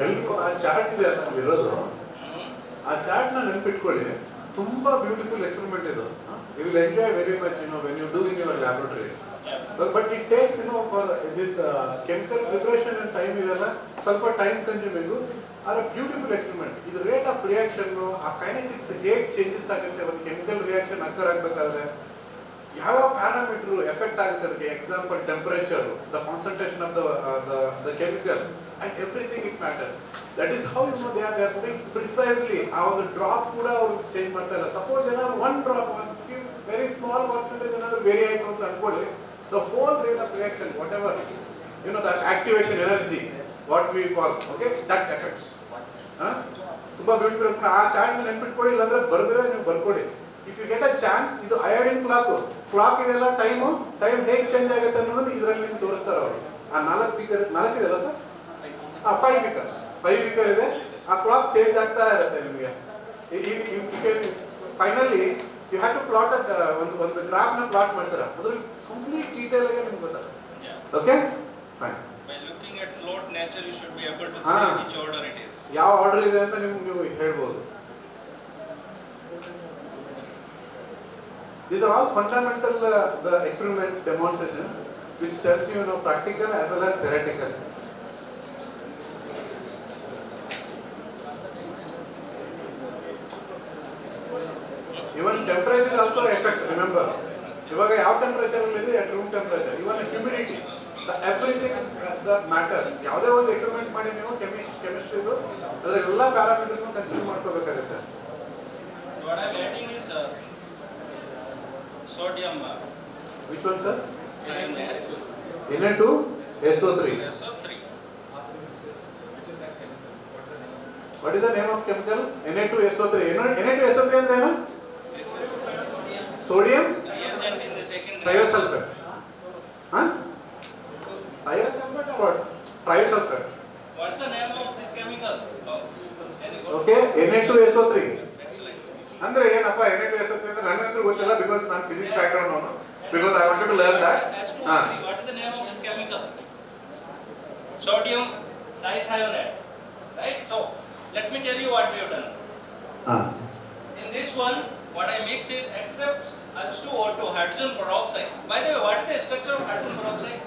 ಎಲ್ರಿಗೂ ಆ ಚಾರ್ಟ್ ಇದೆ ಅಲ್ಲಿ ಇರೋದು. ಆ ಚಾರ್ಟ್ನ ನೆನ್ಪಿಟ್ಕೊಳ್ಳಿ. ತುಂಬಾ ಬ್ಯೂಟಿಫುಲ್ ಎಕ್ಸ್ಪೆರಿಮೆಂಟ್ ಇದು. You will enjoy very much when you do in your laboratory. But it takes for this chemical preparation and time ಇದೆಲ್ಲ ಸ್ವಲ್ಪ time consuming. Are beautiful experiment. ಇದು ರೇಟ್ ಆಫ್ ರಿಯಾಕ್ಷನ್, ಆ ಕೈನೆಟಿಕ್ಸ್ ಹೇಗೆ changes ಆಗುತ್ತೆ ಒಂದು chemical reaction ಅಕ್ಕರ್ ಆಗಬೇಕಾದ್ರೆ, ಯಾವ parameter effect ಆಗುತ್ತೆ ಅದಕ್ಕೆ. Example temperature, the concentration of the chemical and everything it matters. That is how they are putting precisely. ಆ ಒಂದು ಡ್ರಾಪ್ ಕೂಡ ಅವರು ಚೇಂಜ್ ಮಾಡ್ತಾ ಇಲ್ಲ. ಸಪೋಸ್ ಏನಾದ್ರು one drop, very small concentration ಏನಾದ್ರು ಬೇರೆ ಆಯಿತು ಅಂತ ಅನ್ಕೊಳ್ಳಿ, the whole rate of reaction, whatever it is, that activation energy, what we call, okay, that affects. ತುಂಬಾ ಬ್ಯೂಟಿಫುಲ್. ಆ ಚಾರ್ಟ್ ನೆನ್ಪಿಟ್ಕೊಳ್ಳಿ, ಇಲ್ಲಾಂದ್ರೆ ಬರೆದ್ರೆ ನೀವು ಬರ್ಕೊಡಿ. If you get a chance, ಇದು ಅಯೋಡಿನ್ ಕ್ಲಾಕ್ ಇದೆಲ್ಲ ಟೈಮ್ ಹೇಗೆ ಚೇಂಜ್ ಆಗುತ್ತೆ ಅನ್ನೋದನ್ನ ಇದರಲ್ಲಿ ನಿಮ್ಗೆ ತೋರಿಸ್ತಾರೆ ಅವರು. ಆ 4 ಇದೆಲ್ಲ ಸರ್, 5 ಬೀಕರ್ ಇದೆ. ಆ ಕ್ಲಾಕ್ ಚೇಂಜ್ ಆಗ್ತಾ ಇರುತ್ತೆ ನಿಮಗೆ. Finally you have to plot at ಒಂದು ಗ್ರಾಫ್ ನ ಪ್ಲಾಟ್ ಮಾಡ್ತಾರೆ. ಅದ್ರಲ್ಲಿ ಕಂಪ್ಲೀಟ್ ಡೀಟೇಲ್ ಆಗಿ ನಿಮ್ಗೆ ಗೊತ್ತಾಗುತ್ತೆ. Okay, fine. By looking at plot nature, you should be able to see which order it is. ಯಾವ ಆರ್ಡರ್ ಇದೆ ಅಂತ ನೀವು ಹೇಳ್ಬೋದು. These are all fundamental the experiment demonstrations which tells you practical as well as theoretical. Even temperature also affect. Remember, ಇವಾಗ ಯಾವ temperature ಅಲ್ಲಿ ಇದೆ, room temperature, even humidity, everything the matter. ಯಾವುದೇ ಒಂದು ಎಕ್ಸ್ಪೆರಿಮೆಂಟ್ ಮಾಡಿ ನೀವು ಕೆಮಿಸ್ಟ್ರಿದು ಅದರ ಎಲ್ಲ ಪ್ಯಾರಾಮೀಟರ್ಸ್ ಕನ್ಸಿಡರ್ ಮಾಡ್ಕೋಬೇಕಾಗುತ್ತೆ. What I am adding is sodium. Which one, sir? Na2SO3. What is the name of chemical? Na2SO3. Na2SO3 ಅಂದ್ರೆ ಏನು? Sodium Reagent in the second thiosulfate. Thiosulfate or what? Thiosulfate. What's the name of this chemical? Okay, Na2SO3. Excellent. ಅಂದ್ರೆ ಏನಪ್ಪ Na2SO3 ಅಂದ್ರೆ ನನಗಂತೂ ಗೊತ್ತಿಲ್ಲ, because ನಾನು physics background ಅವನು. Because I wanted to learn that. What is the name of this chemical? Sodium dithionate. Right? So, let me tell you what we have done. In this one, what I mix it accepts H2O2, hydrogen peroxide. By the way, what is the structure of hydrogen peroxide?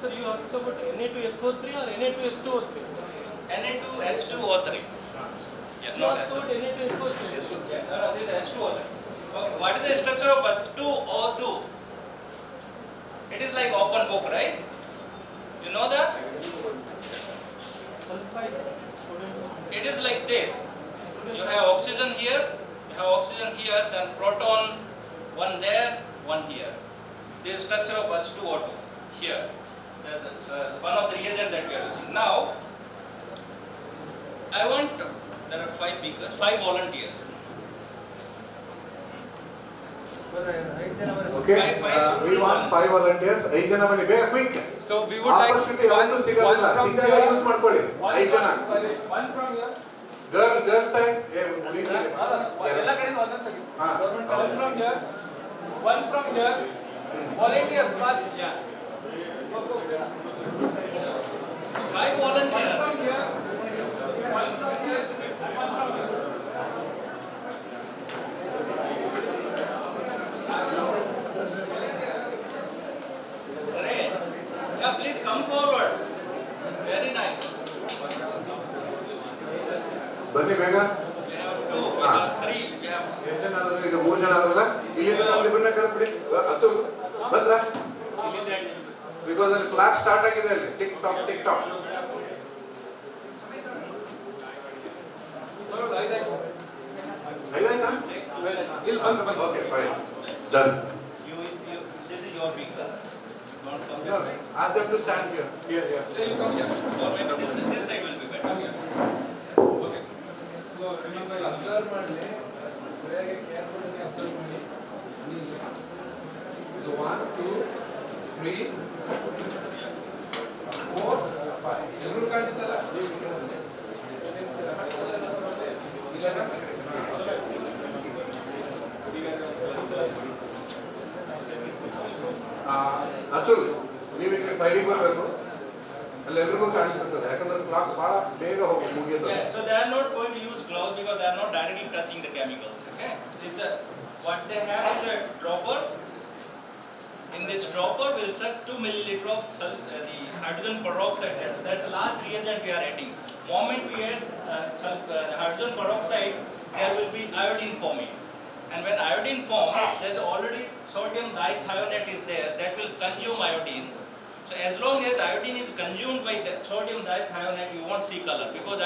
Sir, you asked about Na2SO3 or Na2H2O3? Na2H2O3. Yeah, You asked about Na2SO3. Yeah, no, this is H2O3. Okay, what is the structure of H2O2? It is like open book, right? You know that? Sulfide. It is like this. You have oxygen here, then proton, one there, one here. This is structure of H2O2 here. That's one of the reagents that we are using. Now, there are 5 beakers, 5 volunteers. Okay, we want 5 volunteers. 5 ಜನ ಬನ್ನಿ ಬೇಗ, quick. So we would like ಒಂದು ಸಿಗೋದಿಲ್ಲ, ಸಿಕ್ಕಾಗ use ಮಾಡ್ಕೊಳ್ಳಿ. 5 ಜನ. One from here. Girl side. ಎಲ್ಲ ಕಡೆಯಿಂದ ಒಂದೊಂದು ತೆಗಿ. One from here. One from here. Volunteers first. Yeah. 5 volunteers. From here. One from here. One from here. Yeah, please come forward. Very nice. ಬನ್ನಿ ಬೇಗ. We have 2, we have 3, we have ಎಷ್ಟು ಜನ ಆದ್ರು? ಈಗ 3 ಜನ ಆದ್ರಲ್ಲ, ಇಲ್ಲಿಂದ ಇಬ್ಬರನ್ನ ಕರೆದ್ಬಿಡಿ. ಹತ್ತು ಬಂದ್ರ? ಬಿಕಾಸ್ ಅಲ್ಲಿ ಕ್ಲಾಸ್ ಸ್ಟಾರ್ಟ್ ಆಗಿದೆ, ಅಲ್ಲಿ ಟಿಕ್ ಟಾಕ್. ಐದಾಯ್ತಾ? Okay, fine, done. this is your beaker. Don't come this side. Ask them to stand here. You come here. Or maybe this side will be better. Come here. Okay. So remember. Observe ಮಾಡಲಿ, ಸರಿಯಾಗಿ careful ಆಗಿ observe ಮಾಡಿ. ಇದು 1 2 3 4 5 ಎಲ್ಲರೂ ಕಾಣಿಸುತ್ತಲ್ಲ? ಇಲ್ಲ ಅತುಲ್, ನೀವು ಈಗ ಸೈಡಿಗೆ ಬರಬೇಕು. ಅಲ್ಲಿ ಎಲ್ರಿಗೂ ಕಾಣಿಸ್ತಿರ್ತದೆ, ಯಾಕಂದ್ರೆ ಕ್ಲಾಕ್ ಬಹಳ ಬೇಗ ಹೋಗಿ ಮುಗಿಯೋದು. Yeah, so they are not going to use gloves because they are not directly touching the chemicals. Okay, it's a what they have is a dropper. In this dropper, we'll suck 2 milliliter of the hydrogen peroxide. That's the last reagent we are adding. Moment we add hydrogen peroxide, there will be iodine forming. And when iodine forms, there's already sodium dithionate is there that will consume iodine. So as long as iodine is consumed by sodium dithionate, you won't see color because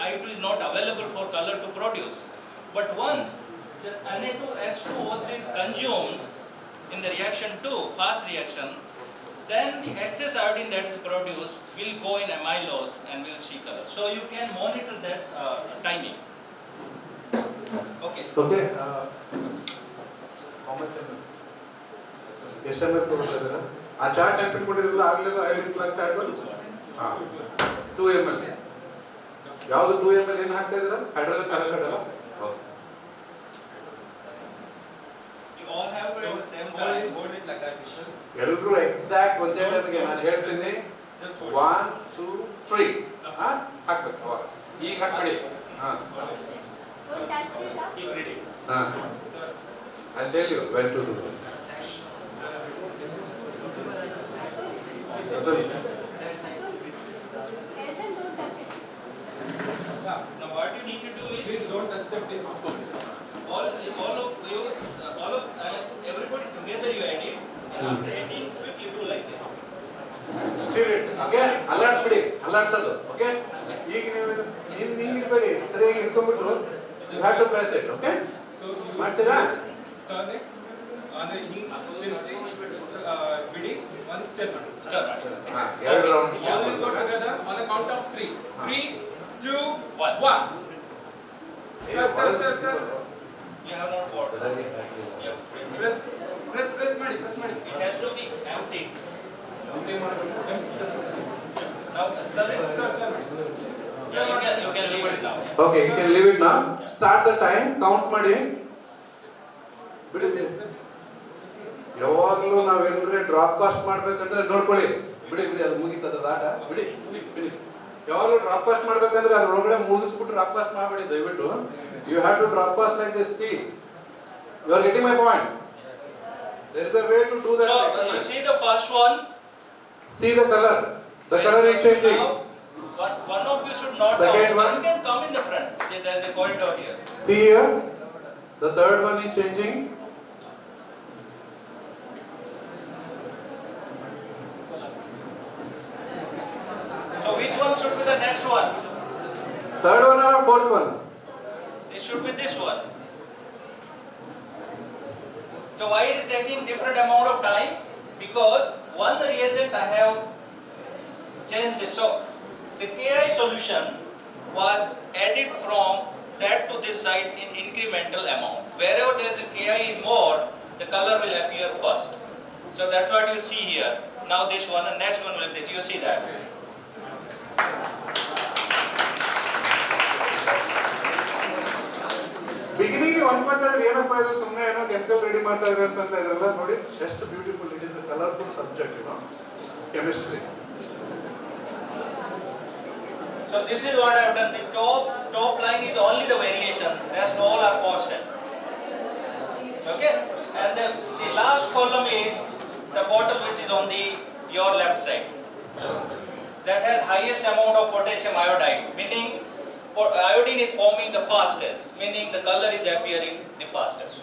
I2 is not available for color to produce. But once the Na2H2O3 is consumed in the reaction 2, fast reaction, then the excess iodine that is produced will go in amylose and will see color. So you can monitor that timing. Okay. Okay, ಎಷ್ಟು M L ತಗೋತಾ ಇದ್ದೀರಾ? ಆ chart ನೆನ್ಪಿಟ್ಕೊಂಡಿರಲಿಲ್ಲ, ಆಗಲಿಲ್ಲ. Iodine flux ಆಡ್ಬೋದು. ಹಾಂ, 2 ml. ಯಾವುದು 2 ml ಏನು ಹಾಕ್ತಾ ಇದ್ದೀರಾ? ಹೈಡ್ರೋಜನ್ ಪೆರಾಕ್ಸೈಡ್ ಅಲ್ಲ? Okay. You all have to at the same time. Hold it like that, Vishal. ಎಲ್ಲರೂ ಎಕ್ಸಾಕ್ಟ್ ಒಂದೇ ಟೈಮ್ಗೆ ನಾನು ಹೇಳ್ತೀನಿ. Just hold 1, 2, 3 ಹಾಕ್ಬೇಕು. ಅವಾಗ ಈಗ ಹಾಕ್ಬಿಡಿ. ಹಾಂ Don't touch it up. Keep reading. ಹಾಂ, I'll tell you when to do it. Atul, Atul, tell them don't touch it. Yeah. Now what you need to do is Please don't touch the tip. all of you, everybody together you edit. And after editing, quickly do like this. Stir it. Okay, ಅಲ್ಲಾಡ್ಸ್ಬಿಡಿ, ಅಲ್ಲಾಡ್ಸೋದು. Okay, ಈಗ ನೀವು ಹಿಂಗೆ ಇಟ್ಬೇಡಿ, ಸರಿಯಾಗಿ ಹಿಡ್ಕೊಂಡ್ಬಿಟ್ಟು you have to press it. Okay, So you ಮಾಡ್ತೀರಾ? turn it. ಅಂದ್ರೆ ಹಿಂಗ್ ತಿರ್ಗಿಸಿ ಬಿಡಿ. One step. Start. ಹಾಂ, 2 round. All will go together on the count of 3. 3, 2, 1. 1. Stir. You have not water. ಸರಿಯಾಗಿ ಹಾಕಿ. Yeah, Press ಮಾಡಿ. it has to be empty. Okay, press ಮಾಡಿ. Now stir it. Stir ಮಾಡಿ. Yeah, you can leave it now. Okay, you can leave it now. Start the time, count ಮಾಡಿ. ಬಿಡಿಸಿ. ಯಾವಾಗಲೂ ನಾವೇನಾದ್ರೆ drop cost ಮಾಡ್ಬೇಕಂದ್ರೆ ನೋಡ್ಕೊಳ್ಳಿ. ಬಿಡಿ ಅದು ಮುಗಿತದ ಆಟ. ಬಿಡಿ. ಯಾವಾಗಲೂ ಡ್ರಾಪ್ ಕಾಸ್ಟ್ ಮಾಡ್ಬೇಕಂದ್ರೆ ಅದ್ರ ಒಳಗಡೆ ಮುಗಿಸ್ಬಿಟ್ಟು ಡ್ರಾಪ್ ಕಾಸ್ಟ್ ಮಾಡಬೇಡಿ ದಯವಿಟ್ಟು. You have to drop cast like this. See, you are getting my point. There is a way to do that. So you see the first one. See the color. The color is changing. Now, one of you should not Second down. one. You can come in the front. There is a corridor here. See here. The third one is changing. So which one should be the next one? Third one or fourth one? It should be this one. So why it is taking different amount of time? Because one reagent I have changed it. So the Ki solution was added from that to this side in incremental amount. Wherever there is a Ki more, the color will appear first. So that's what you see here. Now this one and next one will be this. You see that. Beginning ಅನ್ಕೋತಾರೆ ಏನಪ್ಪ ಇದು ಸುಮ್ಮನೆ ಏನೋ chemical ready ಮಾಡ್ತಾ ಇದ್ದಾರೆ ಅಂತ ಇದ್ರಲ್ಲ. ನೋಡಿ ಎಷ್ಟು beautiful it is a colourful subject, you know, chemistry. So this is what I have done. The top line is only the variation. Rest all are constant. Okay. And the last column is the bottle which is on your left side. That has highest amount of potassium iodide, meaning iodine is forming the fastest, meaning the color is appearing the fastest.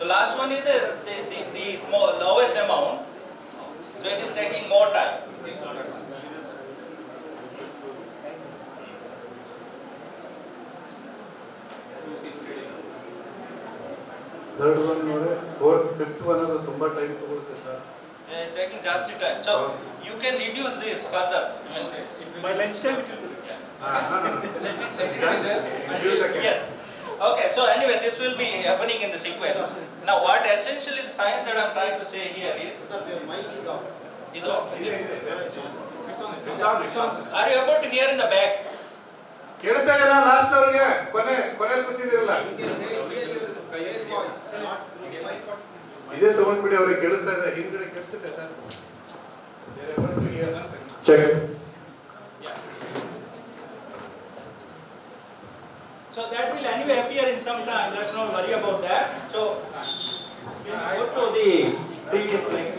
The last one is the lowest amount, so it is taking more time. Third one ನೋಡಿ, fourth, fifth one ಅದು ತುಂಬಾ time ತಗೊಳುತ್ತೆ sir. It's taking just time. So you can reduce this further. By lunchtime it will be. Few seconds. Yes. Okay. So anyway, this will be happening in the sequence. Now, what essentially the science that I'm trying to say here is off. It's on. Are you able to hear in the back? ಕೇಳಿಸ್ತಾ ಇದೆಯಾ last ಅವ್ರಿಗೆ? ಕೊನೆಯಲ್ಲಿ ಕೂತಿದ್ದೀರಲ್ಲ. ಇದೇ ತಗೊಂಡ್ಬಿಡಿ, ಅವ್ರಿಗೆ ಕೇಳಿಸ್ತಾ ಇದೆ, ಹಿಂದ್ಗಡೆ ಕೇಳಿಸುತ್ತೆ sir. Check. So that will anyway appear in some time, let's not worry about that. So, go to the previous slide.